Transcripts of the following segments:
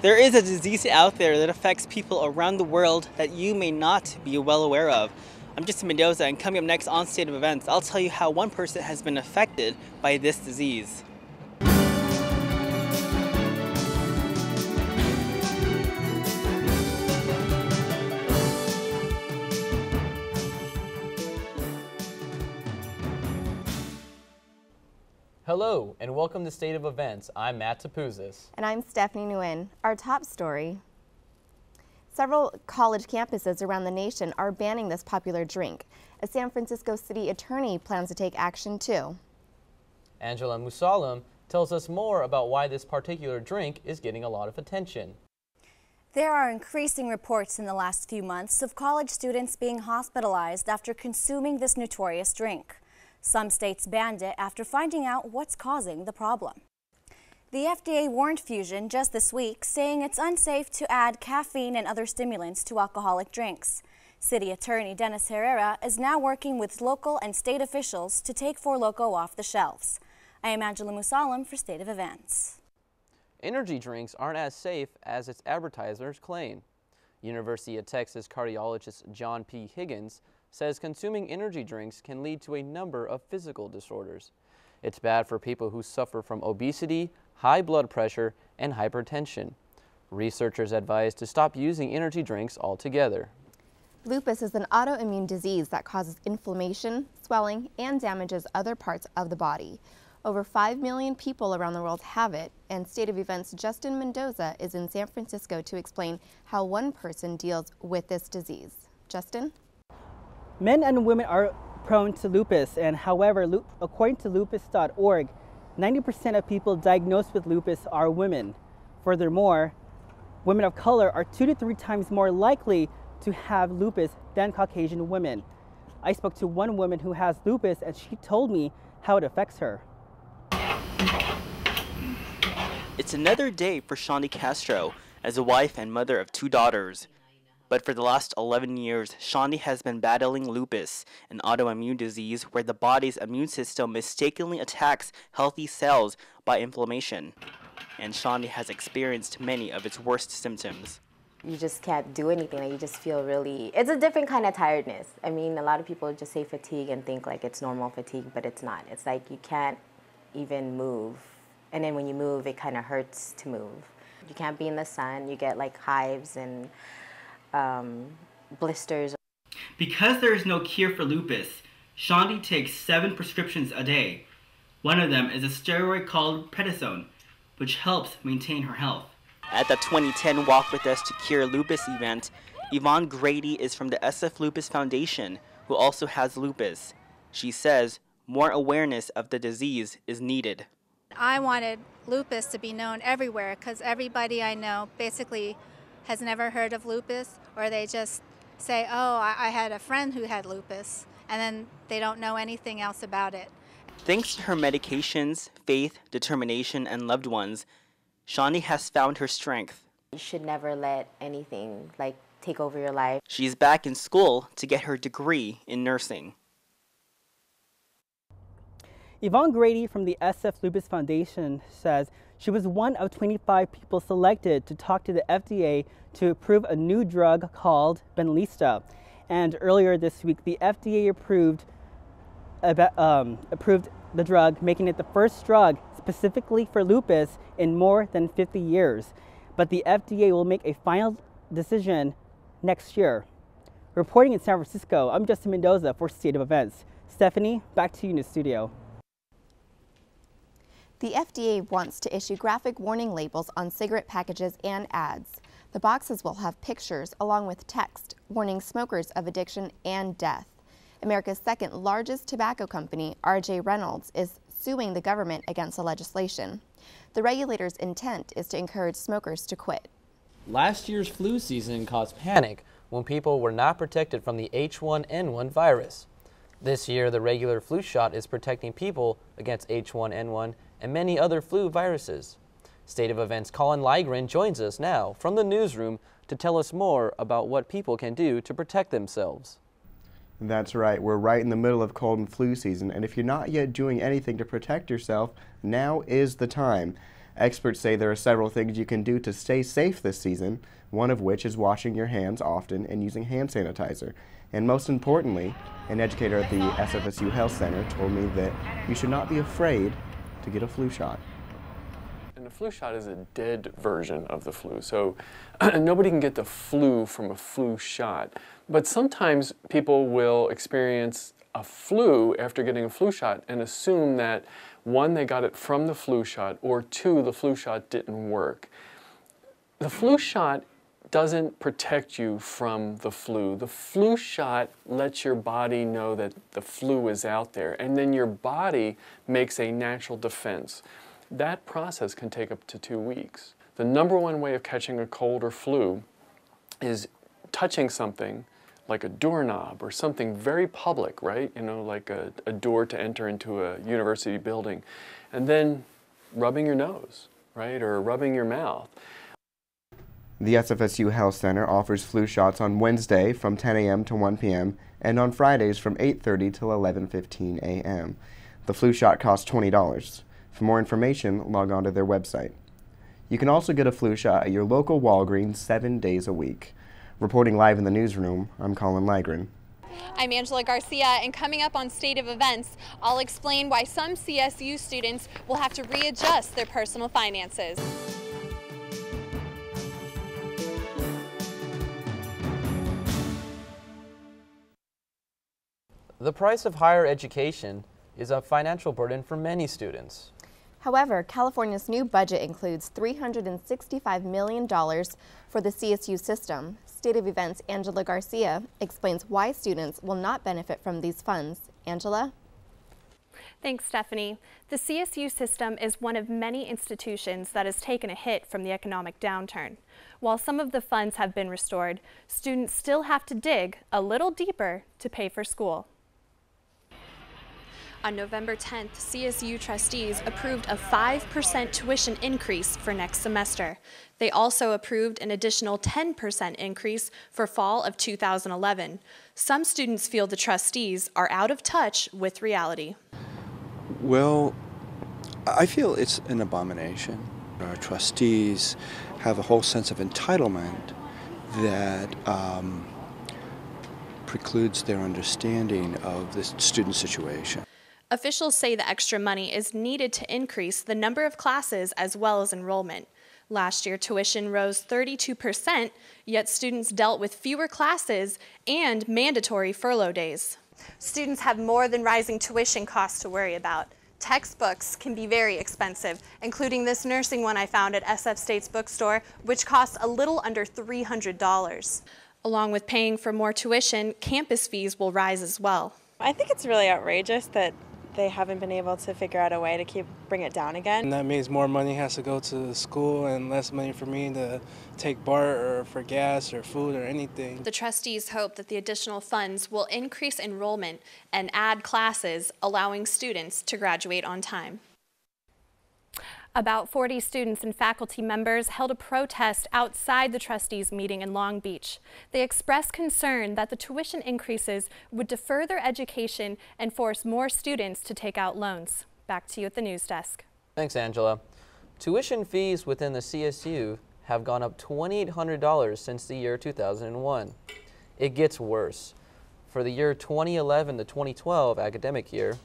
There is a disease out there that affects people around the world that you may not be well aware of. I'm Justin Mendoza, and coming up next on State of Events, I'll tell you how one person has been affected by this disease. Hello, and welcome to State of Events. I'm Matt Topuzes. And I'm Stephanie Nguyen. Our top story. Several college campuses around the nation are banning this popular drink. A San Francisco city attorney plans to take action too. Angela Musallam tells us more about why this particular drink is getting a lot of attention. There are increasing reports in the last few months of college students being hospitalized after consuming this notorious drink. Some states banned it after finding out what's causing the problem. The FDA warned Fusion just this week, saying it's unsafe to add caffeine and other stimulants to alcoholic drinks. City Attorney Dennis Herrera is now working with local and state officials to take Four Loko off the shelves. I am Angela Musallam for State of Events. Energy drinks aren't as safe as its advertisers claim. University of Texas cardiologist John P. Higgins says consuming energy drinks can lead to a number of physical disorders. It's bad for people who suffer from obesity, high blood pressure, and hypertension. Researchers advise to stop using energy drinks altogether. Lupus is an autoimmune disease that causes inflammation, swelling, and damages other parts of the body. Over 5 million people around the world have it, and State of Events' Justin Mendoza is in San Francisco to explain how one person deals with this disease. Justin? Men and women are prone to lupus, and however, according to lupus.org, 90% of people diagnosed with lupus are women. Furthermore, women of color are 2 to 3 times more likely to have lupus than Caucasian women. I spoke to one woman who has lupus, and she told me how it affects her. It's another day for Shani Castro as a wife and mother of 2 daughters. But for the last 11 years, Shani has been battling lupus, an autoimmune disease where the body's immune system mistakenly attacks healthy cells by inflammation. And Shani has experienced many of its worst symptoms. You just can't do anything. You just feel really, it's a different kind of tiredness. I mean, a lot of people just say fatigue and think like it's normal fatigue, but it's not. It's like you can't even move. And then when you move, it kind of hurts to move. You can't be in the sun. You get like hives and blisters. Because there is no cure for lupus, Shani takes 7 prescriptions a day. One of them is a steroid called prednisone, which helps maintain her health. At the 2010 Walk With Us to Cure Lupus event, Yvonne Grady is from the SF Lupus Foundation, who also has lupus. She says more awareness of the disease is needed. I wanted lupus to be known everywhere because everybody I know basically has never heard of lupus, or they just say, oh, I had a friend who had lupus, and then they don't know anything else about it. Thanks to her medications, faith, determination, and loved ones, Shani has found her strength. You should never let anything like take over your life. She's back in school to get her degree in nursing. Yvonne Grady from the SF Lupus Foundation says she was one of 25 people selected to talk to the FDA to approve a new drug called Benlysta. And earlier this week, the FDA approved the drug, making it the first drug specifically for lupus in more than 50 years. But the FDA will make a final decision next year. Reporting in San Francisco, I'm Justin Mendoza for State of Events. Stephanie, back to you in the studio. The FDA wants to issue graphic warning labels on cigarette packages and ads. The boxes will have pictures along with text warning smokers of addiction and death. America's second largest tobacco company, R.J. Reynolds, is suing the government against the legislation. The regulator's intent is to encourage smokers to quit. Last year's flu season caused panic when people were not protected from the H1N1 virus. This year, the regular flu shot is protecting people against H1N1 and many other flu viruses. State of Events' Colin Lygren joins us now from the newsroom to tell us more about what people can do to protect themselves. That's right. We're right in the middle of cold and flu season, and if you're not yet doing anything to protect yourself, now is the time. Experts say there are several things you can do to stay safe this season, one of which is washing your hands often and using hand sanitizer. And most importantly, an educator at the SFSU Health Center told me that you should not be afraid to get a flu shot. And a flu shot is a dead version of the flu, so nobody can get the flu from a flu shot. But sometimes people will experience a flu after getting a flu shot and assume that, one, they got it from the flu shot, or two, the flu shot didn't work. The flu shot doesn't protect you from the flu. The flu shot lets your body know that the flu is out there, and then your body makes a natural defense. That process can take up to 2 weeks. The number one way of catching a cold or flu is touching something like a doorknob or something very public, right? You know, like a door to enter into a university building, and then rubbing your nose, right? Or rubbing your mouth. The SFSU Health Center offers flu shots on Wednesday from 10 a.m. to 1 p.m. and on Fridays from 8:30 till 11:15 a.m. The flu shot costs $20. For more information, log on to their website. You can also get a flu shot at your local Walgreens 7 days a week. Reporting live in the newsroom, I'm Colin Lygren. I'm Angela Garcia, and coming up on State of Events, I'll explain why some CSU students will have to readjust their personal finances. The price of higher education is a financial burden for many students. However, California's new budget includes $365 million for the CSU system. State of Events' Angela Garcia explains why students will not benefit from these funds. Angela? Thanks, Stephanie. The CSU system is one of many institutions that has taken a hit from the economic downturn. While some of the funds have been restored, students still have to dig a little deeper to pay for school. On November 10th, CSU trustees approved a 5% tuition increase for next semester. They also approved an additional 10% increase for fall of 2011. Some students feel the trustees are out of touch with reality. Well, I feel it's an abomination. Our trustees have a whole sense of entitlement that precludes their understanding of the student situation. Officials say the extra money is needed to increase the number of classes as well as enrollment. Last year, tuition rose 32%, yet students dealt with fewer classes and mandatory furlough days. Students have more than rising tuition costs to worry about. Textbooks can be very expensive, including this nursing one I found at SF State's bookstore, which costs a little under $300. Along with paying for more tuition, campus fees will rise as well. I think it's really outrageous that they haven't been able to figure out a way to bring it down again. And that means more money has to go to school and less money for me to take BART or for gas or food or anything. The trustees hope that the additional funds will increase enrollment and add classes, allowing students to graduate on time. About 40 students and faculty members held a protest outside the trustees' meeting in Long Beach. They expressed concern that the tuition increases would defer their education and force more students to take out loans. Back to you at the news desk. Thanks, Angela. Tuition fees within the CSU have gone up $2,800 since the year 2001. It gets worse. For the year 2011 to 2012 academic year,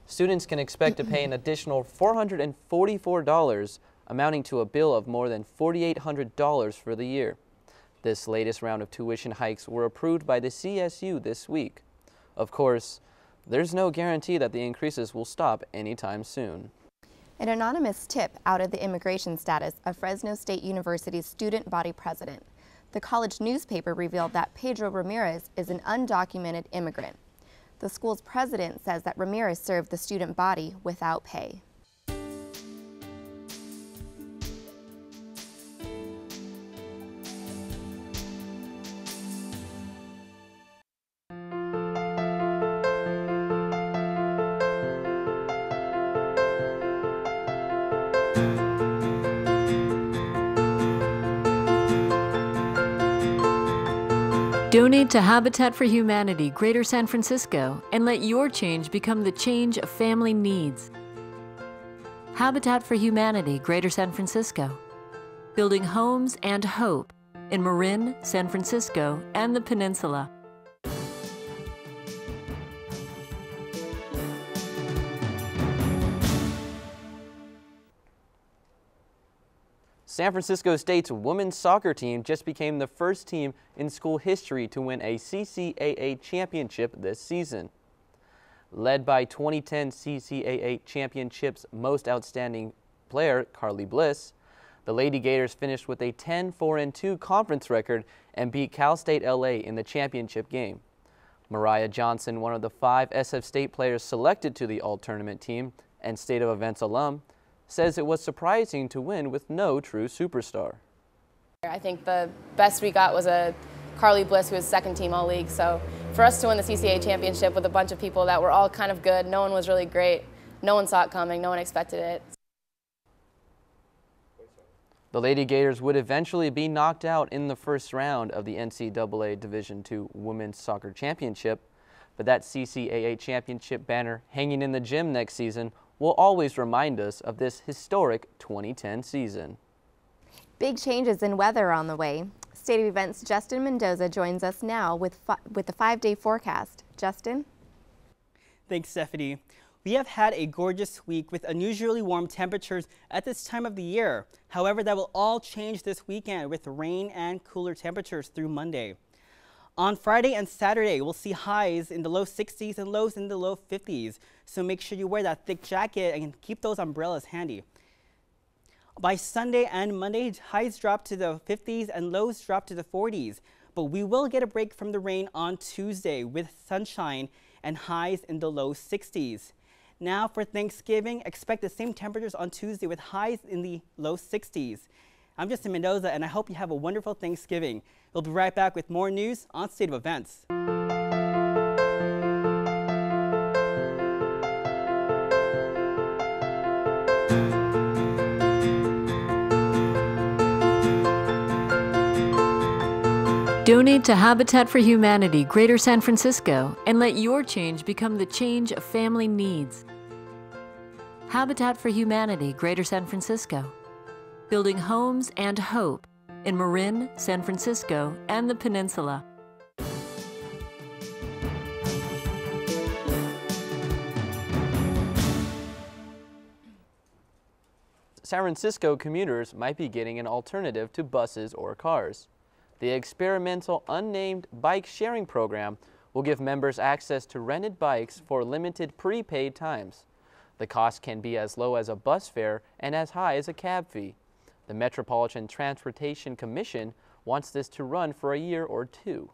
students can expect to pay an additional $444, amounting to a bill of more than $4,800 for the year. This latest round of tuition hikes were approved by the CSU this week. Of course, there's no guarantee that the increases will stop anytime soon. An anonymous tip outed the immigration status of Fresno State University's student body president. The college newspaper revealed that Pedro Ramirez is an undocumented immigrant. The school's president says that Ramirez served the student body without pay. Donate to Habitat for Humanity, Greater San Francisco, and let your change become the change a family needs. Habitat for Humanity, Greater San Francisco. Building homes and hope in Marin, San Francisco, and the Peninsula. San Francisco State's women's soccer team just became the first team in school history to win a CCAA championship this season. Led by 2010 CCAA Championship's most outstanding player, Carly Bliss, the Lady Gators finished with a 10-4-2 conference record and beat Cal State LA in the championship game. Mariah Johnson, one of the 5 SF State players selected to the all-tournament team and State of Events alum, says it was surprising to win with no true superstar. I think the best we got was a Carly Bliss, who was second team all-league. So for us to win the CCAA championship with a bunch of people that were all kind of good, no one was really great, no one saw it coming, no one expected it. The Lady Gators would eventually be knocked out in the first round of the NCAA Division II Women's Soccer Championship, but that CCAA championship banner hanging in the gym next season will always remind us of this historic 2010 season. Big changes in weather on the way. State of Events' Justin Mendoza joins us now with the 5-day forecast. Justin? Thanks, Stephanie. We have had a gorgeous week with unusually warm temperatures at this time of the year. However, that will all change this weekend with rain and cooler temperatures through Monday. On Friday and Saturday, we'll see highs in the low 60s and lows in the low 50s. So make sure you wear that thick jacket and keep those umbrellas handy. By Sunday and Monday, highs drop to the 50s and lows drop to the 40s. But we will get a break from the rain on Tuesday with sunshine and highs in the low 60s. Now for Thanksgiving, expect the same temperatures on Tuesday with highs in the low 60s. I'm Justin Mendoza, and I hope you have a wonderful Thanksgiving. We'll be right back with more news on State of Events. Donate to Habitat for Humanity, Greater San Francisco, and let your change become the change a family needs. Habitat for Humanity, Greater San Francisco. Building homes and hope in Marin, San Francisco, and the Peninsula. San Francisco commuters might be getting an alternative to buses or cars. The experimental unnamed bike sharing program will give members access to rented bikes for limited prepaid times. The cost can be as low as a bus fare and as high as a cab fee. The Metropolitan Transportation Commission wants this to run for a year or 2.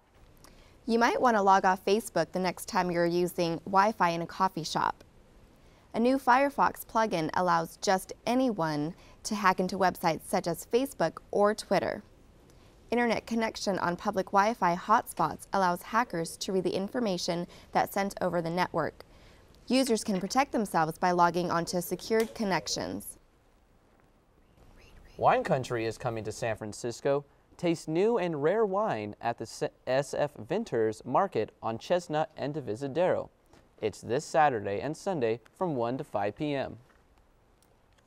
You might want to log off Facebook the next time you're using Wi-Fi in a coffee shop. A new Firefox plugin allows just anyone to hack into websites such as Facebook or Twitter. Internet connection on public Wi-Fi hotspots allows hackers to read the information that's sent over the network. Users can protect themselves by logging onto secured connections. Wine Country is coming to San Francisco. Taste new and rare wine at the SF Vinters Market on Chestnut and Divisadero. It's this Saturday and Sunday from 1 to 5 p.m.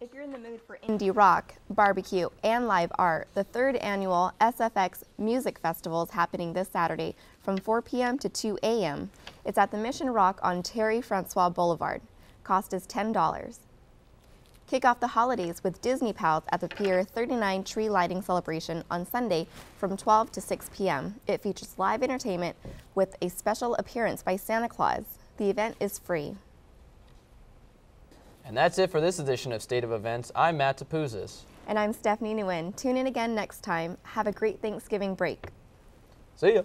If you're in the mood for indie rock, barbecue, and live art, the 3rd annual SFX Music Festival is happening this Saturday from 4 p.m. to 2 a.m. It's at the Mission Rock on Terry Francois Boulevard. Cost is $10. Kick off the holidays with Disney Pals at the Pier 39 tree lighting celebration on Sunday from 12 to 6 p.m. It features live entertainment with a special appearance by Santa Claus. The event is free. And that's it for this edition of State of Events. I'm Matt Topuzes. And I'm Stephanie Nguyen. Tune in again next time. Have a great Thanksgiving break. See ya.